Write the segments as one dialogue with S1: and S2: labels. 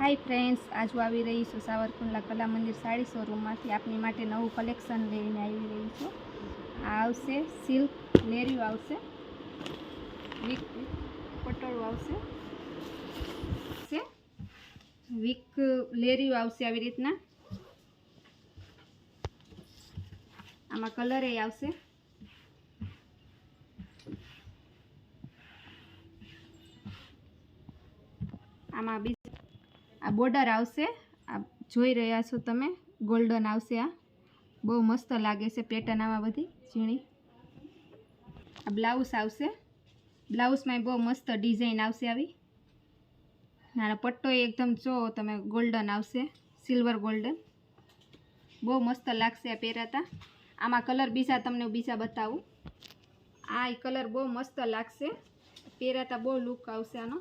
S1: Hi friends, आज હું આવી રહી છું સાવરકુંડલા કલા મંદિર સાડી શોરૂમમાંથી આપની માટે નવું કલેક્શન લઈને આવી રહી છું। આ આવશે સિલ્ક લેરિયું આવશે, વિક પટોળું આવશે, વિક લેરિયું આવશે આવી રીતના। આમાં કલર એ આવશે। આમાં આ બોર્ડર આવશે, આ જોઈ રહ્યા છો તમે, ગોલ્ડન આવશે। આ બહુ મસ્ત લાગે છે પેટર્ન આમાં બધી ઝીણી। આ બ્લાઉઝ આવશે, બ્લાઉઝમાં બહુ મસ્ત ડિઝાઇન આવશે આવી નાના પટ્ટો એકદમ જો તમે ગોલ્ડન આવશે, સિલ્વર ગોલ્ડન, બહુ મસ્ત લાગશે આ પહેરાતા। આમાં કલર બીજા તમને બીજા બતાવું। આ કલર બહુ મસ્ત લાગશે પહેરાતા, બહુ લુક આવશે આનો।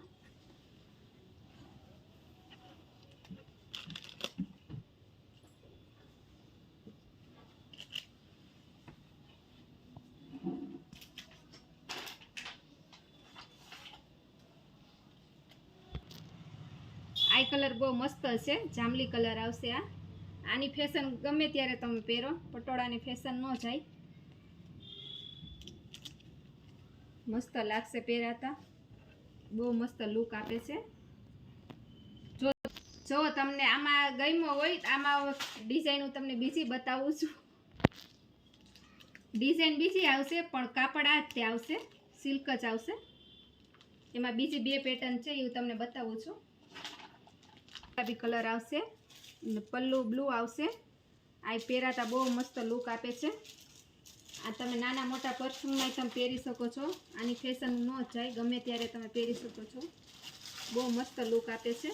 S1: આ કલર બહુ મસ્ત છે, જાંબલી કલર આવશે। આની ફેશન ગમે ત્યારે તમે પહેરો, પટોળાની ફેશન ન જાય, મસ્ત લાગશે પહેરાતા, બહુ મસ્ત લુક આપે છે। જો તમને આમાં ગમ્યો હોય, આમાં ડિઝાઇન હું તમને બીજી બતાવું છું। ડિઝાઇન બીજી આવશે પણ કાપડ આ જ તે આવશે, સિલ્ક જ આવશે। એમાં બીજી બે પેટર્ન છે એ હું તમને બતાવું છું। ગુલાબી કલર આવશે, પલ્લુ બ્લુ આવશે। આ પહેરાતા બહુ મસ્ત લુક આપે છે। આ તમે નાના મોટા પરફ્યુમમાં તમે પહેરી શકો છો, આની ફેશન ન જાય, ગમે ત્યારે તમે પહેરી શકો છો, બહુ મસ્ત લુક આપે છે।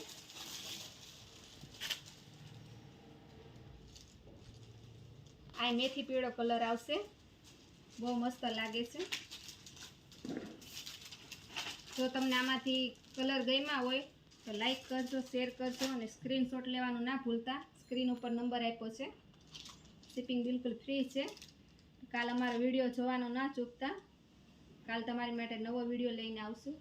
S1: આ મેથી પીળો કલર આવશે, બહુ મસ્ત લાગે છે। જો તમને આમાંથી કલર ગમ્યા હોય તો લાઈક કરજો, શેર કરજો અને સ્ક્રીનશોટ લેવાનું ના ભૂલતા। સ્ક્રીન ઉપર નંબર આપ્યો છે, શિપિંગ બિલકુલ ફ્રી છે। કાલ અમારો વિડીયો જોવાનું ના ચૂકતા, કાલ તમારી માટે નવો વિડીયો લઈને આવશું।